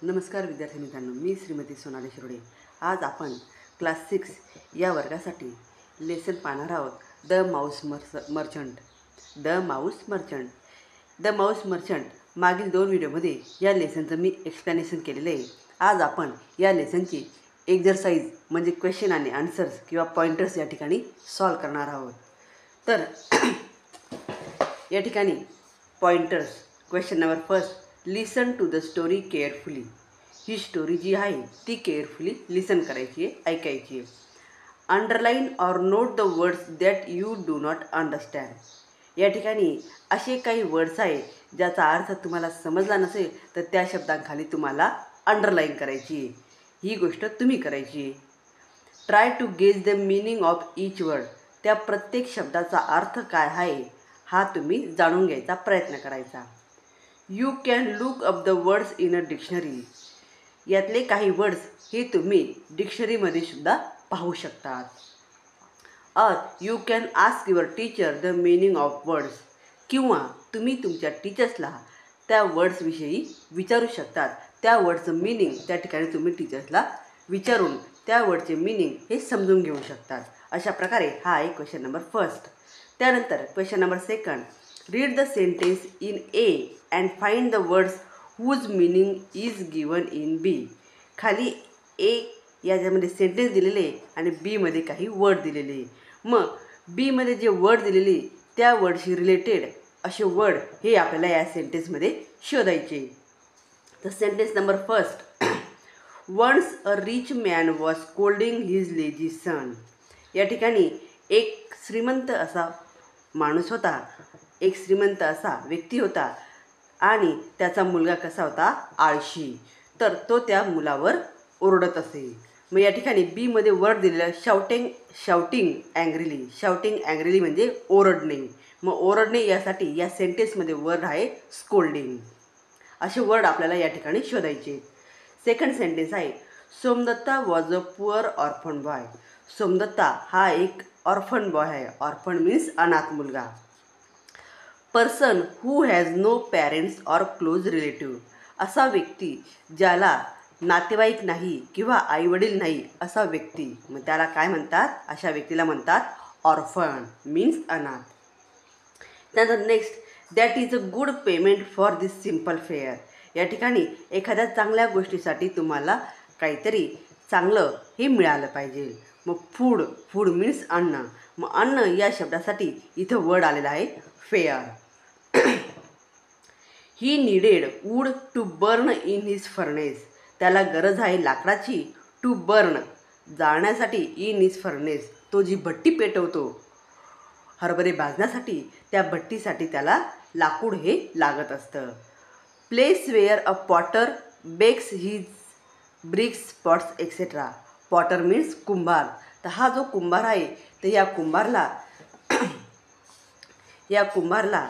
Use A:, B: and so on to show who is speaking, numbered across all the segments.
A: नमस्कार विद्यार्थी मित्रांनो, मी श्रीमती सोनाली शिरोडे। आज आपण क्लास 6 या वर्गासाठी लेसन पाहणार आहोत। The Mouse merchant. The Mouse merchant मागील 2 व्हिडिओमध्ये या लेसनचं मी एक्सप्लेनेशन केलेलं आहे। आज आपण या लेसनची एक्झरसाइज म्हणजे क्वेश्चन आणि आन्सर्स किंवा पॉइंटर्स या ठिकाणी सॉल्व करणार आहोत। तर या ठिकाणी pointers, question number first, listen to the story carefully. ही स्टोरी जी आहे ती केअरफुली लिसन करायची आहे, ऐकायची आहे। Underline or note the words that you do not understand. या ठिकाणी असे काही वर्ड्स आहे ज्याचा अर्थ तुम्हाला समजला नसेल तर त्या शब्दांखाली तुम्हाला अंडरलाईन करायची आहे। ही गोष्ट तुम्ही करायची आहे। Try to gauge the meaning of each word. त्या प्रत्येक शब्दाचा अर्थ काय आहे हा तुम्ही जाणून घ्यायचा प्रयत्न करायचा। You can look up the words in a dictionary. यातले काही वर्ड्स हे तुम्ही डिक्शनरीमध्ये सुद्धा पाहू शकतात। और you can ask your teacher the meaning of words. किंवा तुम्ही तुमच्या टीचर्सला त्या वर्ड्सविषयी विचारू शकतात। त्या वर्डचं मीनिंग त्या ठिकाणी तुम्ही टीचर्सला विचारून त्या वर्डचे मीनिंग हे समजून घेऊ शकतात। अशा प्रकारे हा आहे क्वेश्चन नंबर फर्स्ट। त्यानंतर question number second, read the sentence in A and find the words whose meaning is given in B. खाली ए याच्यामध्ये सेंटेन्स दिलेले आणि बीमध्ये काही वर्ड दिलेले। मग बीमध्ये जे वर्ड दिलेले त्या वर्डशी रिलेटेड असे वर्ड हे आपल्याला या सेंटेन्समध्ये शोधायचे। तर sentence number first, once a rich man was scolding his lazy son. या ठिकाणी एक श्रीमंत असा माणूस होता, एक श्रीमंत असा व्यक्ती होता आणि त्याचा मुलगा कसा होता, आळशी। तर तो त्या मुलावर ओरडत असे। मग या ठिकाणी बीमध्ये वर्ड दिलेलं शाउटिंग अँग्रीली म्हणजे ओरडणे। मग ओरडणे यासाठी या सेंटेन्समध्ये वर्ड आहे स्कोल्डिंग। असे वर्ड आपल्याला या ठिकाणी शोधायचे। सेकंड सेंटेन्स आहे, Somdatta was a poor orphan boy. Somdatta हा एक ऑर्फन बॉय आहे। ऑर्फन मीन्स अनाथ मुलगा। Person who has no parents or close relative. असा व्यक्ती ज्याला नातेवाईक नाही किंवा आईवडील नाही असा व्यक्ती, मग त्याला काय म्हणतात, अशा व्यक्तीला म्हणतात ऑर्फन मीन्स अनाथ। त्यानंतर next, that is a good payment for this simple fair. या ठिकाणी एखाद्या चांगल्या गोष्टीसाठी तुम्हाला काहीतरी चांगलं हे मिळालं पाहिजे। मग फूड मीन्स अन्न। मग अन्न या शब्दासाठी इथं वर्ड आलेला आहे fair. He needed wood to burn in his furnace. त्याला गरज आहे लाकडाची, टू बर्न जाळण्यासाठी, इन हिज फर्नेस तो जी भट्टी पेटवतो हरभरे भाजण्यासाठी, त्या भट्टीसाठी त्याला लाकूड हे लागत असतं। Place where a potter bakes his bricks pots etcetera. Potter means कुंभार। तर हा जो कुंभार आहे तर या कुंभारला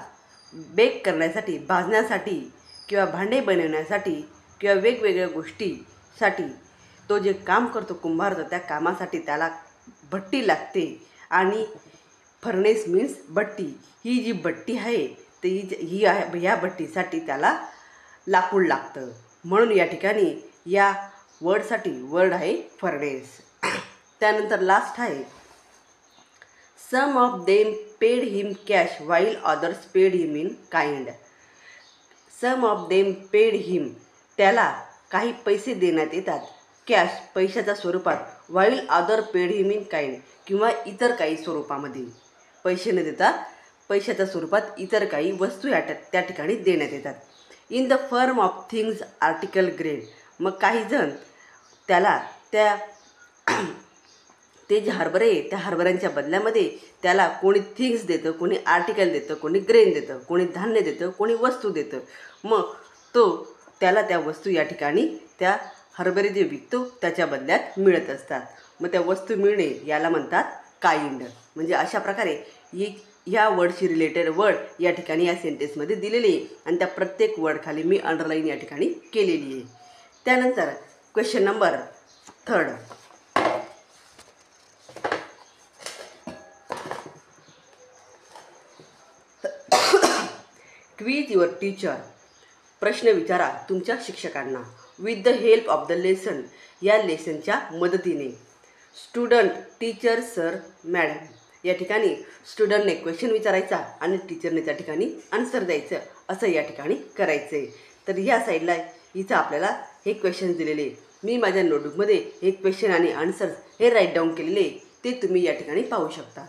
A: बेक करण्यासाठी, भाजण्यासाठी किंवा भांडे बनवण्यासाठी किंवा वेगवेगळ्या गोष्टीसाठी तो जे काम करतो कुंभार, त्या कामासाठी त्याला भट्टी लागते। आणि फर्नेस मीन्स भट्टी। ही जी भट्टी आहे तर ह्या भट्टीसाठी त्याला लाकूड लागतं। म्हणून या ठिकाणी या वर्डसाठी वर्ड आहे फर्नेस। त्यानंतर लास्ट आहे, some of them paid him cash while others paid him in kind. Some of them paid him, त्याला काही पैसे देण्यात येतात, कॅश पैशाच्या स्वरूपात, while other paid him in kind किंवा इतर काही स्वरूपामध्ये, पैसे न देता पैशाच्या स्वरूपात इतर काही वस्तू त्या ठिकाणी देण्यात येतात। In the firm of things article grade. मग काही जण त्याला ते जे हरभरे त्या हरभऱ्यांच्या बदल्यामध्ये त्याला कोणी थिंग्स देतं, कोणी आर्टिकल देतं, कोणी ग्रेन देतं, कोणी धान्य देतं, कोणी वस्तू देतं। मग त्याला त्या वस्तू या ठिकाणी त्या हरभरे जे विकतो त्याच्या बदल्यात मिळत असतात। मग त्या वस्तू मिळणे याला म्हणतात काइंड। म्हणजे अशा प्रकारे ह्या वर्डशी रिलेटेड वर्ड या ठिकाणी या सेंटेन्समध्ये दिलेले आहे आणि त्या प्रत्येक वर्डखाली मी अंडरलाईन या ठिकाणी केलेली आहे। त्यानंतर question number third, quiz your teacher. प्रश्न विचारा तुमच्या शिक्षकांना। With the help of the lesson, या लेसनच्या मदतीने. Student, teacher, sir, madam. या ठिकाणी स्टुडंटने क्वेश्चन विचारायचा आणि टीचरने त्या ठिकाणी आन्सर द्यायचं, असं या ठिकाणी करायचं आहे. तर ह्या साईडला इथं आपल्याला हे क्वेश्चन दिलेले. मी माझ्या नोटबुकमध्ये हे क्वेश्चन आणि आन्सर्स हे राईट डाऊन केलेले, ते तुम्ही या ठिकाणी पाहू शकता.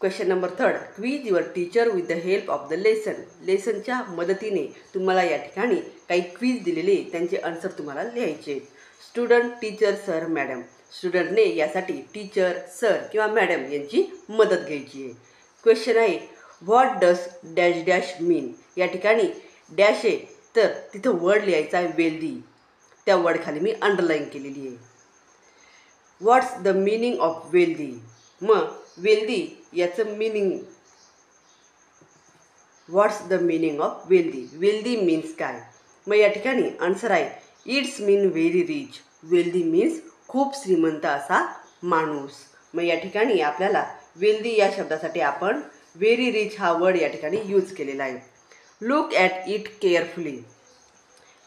A: Question number 3, quiz your teacher with the help of the lesson. लेसनच्या मदतीने तुम्हाला या ठिकाणी काही क्विज दिलेले, त्यांचे आन्सर तुम्हाला लिहायचे. Student, teacher, sir, madam. स्टुडंटने यासाठी टीचर, सर किंवा मॅडम यांची मदत घ्यायची आहे. क्वेश्चन आहे, व्हॉट डस डॅश डॅश मीन. या ठिकाणी डॅश आहे तर तिथं वर्ड लिहायचा आहे वेल्दी, त्या वर्डखाली मी अंडरलाईन केलेली आहे. व्हॉट्स द मिनिंग ऑफ वेल्दी. मग वेल्दी याचं meaning, what's the meaning of wealthy. Wealthy means काय. मग या ठिकाणी आन्सर आहे, it's mean very rich. Wealthy means खूप श्रीमंत असा माणूस. मग या ठिकाणी आपल्याला वेल्दी या शब्दासाठी आपण व्हेरी रिच हा वर्ड या ठिकाणी यूज केलेला आहे. Look at it carefully.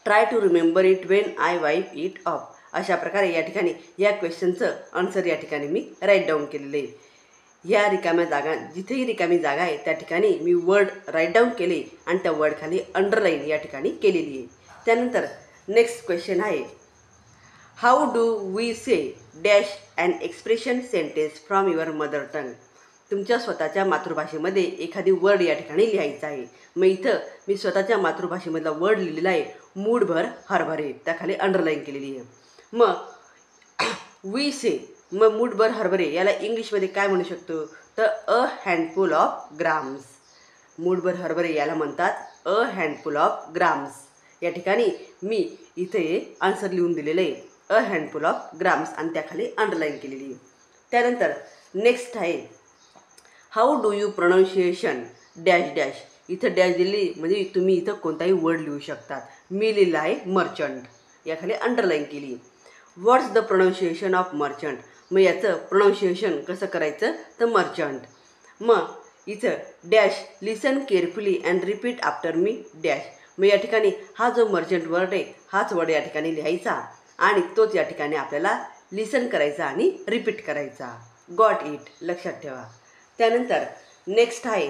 A: Try to remember it when I wipe it off. अशा प्रकारे या ठिकाणी या क्वेश्चनचं आन्सर या ठिकाणी मी राईट डाऊन केलेलं आहे. या रिकाम्या जागा, जिथेही रिकामी जागा आहे त्या ठिकाणी मी वर्ड राईट डाऊन केले आणि त्या वर्डखाली अंडरलाईन या ठिकाणी केलेली आहे. त्यानंतर नेक्स्ट क्वेश्चन आहे, how do we say dash and expression sentence from your mother tongue. तुमच्या स्वतःच्या मातृभाषेमध्ये एखादी वर्ड या ठिकाणी लिहायचा आहे. मग इथं मी स्वतःच्या मातृभाषेमधला वर्ड लिहिलेला आहे, मूठभर हरभरे, त्याखाली अंडरलाईन केलेली आहे. मग वी से, मग मूठभर हरभरे याला इंग्लिशमध्ये काय म्हणू शकतो, तर अ हँडफुल ऑफ ग्राम्स. मूठभर हरभरे याला म्हणतात अ हँडफुल ऑफ ग्राम्स. या ठिकाणी मी इथे आन्सर लिहून दिलेलं आहे, अ हँडफुल ऑफ ग्राम्स, आणि त्याखाली अंडरलाईन केलेली आहे. त्यानंतर नेक्स्ट आहे, how do you pronunciation dash dash. इथं डॅश दिली म्हणजे तुम्ही इथं कोणताही वर्ड लिहू शकतात. मी लिहिलं आहे मर्चंट, याखाली अंडरलाईन केली. व्हॉट्स द प्रोनाऊन्सिएशन ऑफ मर्चंट. मग याचं प्रोनाऊन्सिएशन कसं करायचं, तर मर्चंट. मग इथं dash listen carefully and repeat after me dash. मग या ठिकाणी हा जो मर्चंट वर्ड आहे हाच वर्ड या ठिकाणी लिहायचा आणि तोच या ठिकाणी आपल्याला लिसन करायचा आणि रिपीट करायचा. गॉट इट, लक्षात ठेवा. त्यानंतर नेक्स्ट आहे,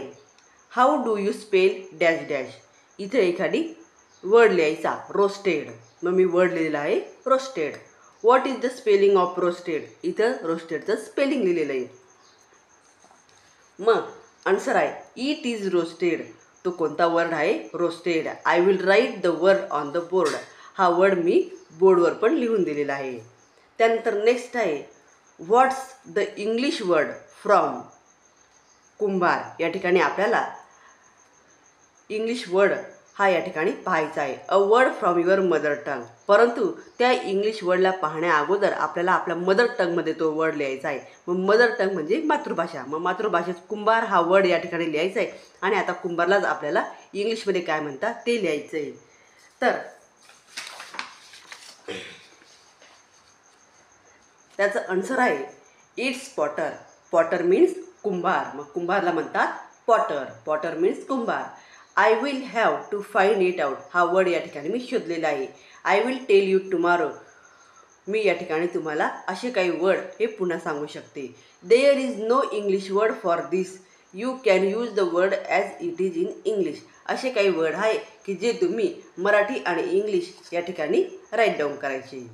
A: how do you spell dash dash. इथं एखादी वर्ड लिहायचा, रोस्टेड. मग मी वर्ड लिहिलेला आहे roasted. What is the spelling of roasted. इथं रोस्टेडचं स्पेलिंग लिहिलेलं आहे. मग आन्सर आहे, इट इज रोस्टेड. तो कोणता वर्ड आहे, roasted. I will write the word on the board. हा वर्ड मी बोर्डवर पण लिहून दिलेला आहे. त्यानंतर नेक्स्ट आहे, व्हॉट्स द इंग्लिश वर्ड फ्रॉम कुंभार. या ठिकाणी आपल्याला इंग्लिश वर्ड हा या ठिकाणी पाहायचा आहे, a word from your mother टंग. परंतु त्या इंग्लिश वर्डला पाहण्या अगोदर आपल्याला आपल्या मदर टंगमध्ये तो वर्ड लिहायचा आहे. मग मदर टंग म्हणजे मातृभाषा. मग मातृभाषेत कुंभार हा वर्ड या ठिकाणी लिहायचा आहे आणि आता कुंभारलाच आपल्याला इंग्लिशमध्ये काय म्हणतात ते लिहायचं आहे. तर त्याचं आन्सर आहे, इट्स पॉटर. पॉटर मीन्स कुंभार. मग कुंभारला म्हणतात पॉटर. पॉटर मीन्स कुंभार. I will have to find it out. हा वर्ड या ठिकाणी मी शोधलेला आहे. I will tell you tomorrow. मी या ठिकाणी तुम्हाला असे काही वर्ड हे पुन्हा सांगू शकते. There is no English word for this. You can use the word as it is in English. असे काही वर्ड आहे की जे तुम्ही मराठी आणि इंग्लिश या ठिकाणी राईट डाऊन करायचे.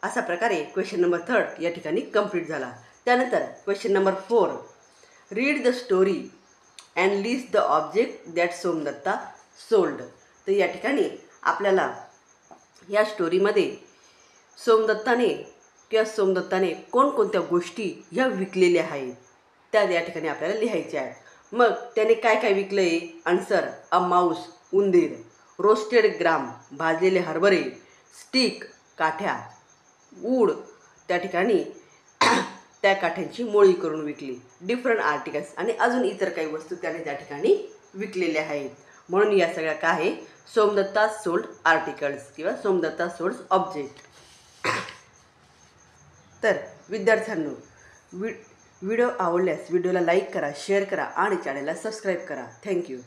A: अशा प्रकारे क्वेश्चन नंबर 3 या ठिकाणी कंप्लीट झाला. त्यानंतर question number 4, read the story and list the object that Somdatta sold. तर या ठिकाणी आपल्याला या स्टोरीमध्ये सोमदत्ताने कोणकोणत्या गोष्टी ह्या विकलेल्या आहेत त्या या ठिकाणी आपल्याला लिहायच्या आहेत. मग त्याने काय काय विकलं आहे, आन्सर, अ माऊस, उंदीर, रोस्टेड ग्राम, भाजलेले हरभरे, स्टिक, काठ्या, वूड, त्या ठिकाणी त्या काठ्यांची मोळी करून विकली, डिफरंट आर्टिकल्स, आणि अजून इतर काही वस्तू त्याने त्या ठिकाणी विकलेल्या आहेत. म्हणून या सगळ्या काय आहे, सोमदत्ता सोल्ड आर्टिकल्स किंवा सोमदत्ता सोल्ड ऑब्जेक्ट. तर विद्यार्थ्यांनो, व्हिडिओ आवडल्यास व्हिडिओला लाईक करा, शेअर करा आणि चॅनलला सबस्क्राईब करा. थँक्यू.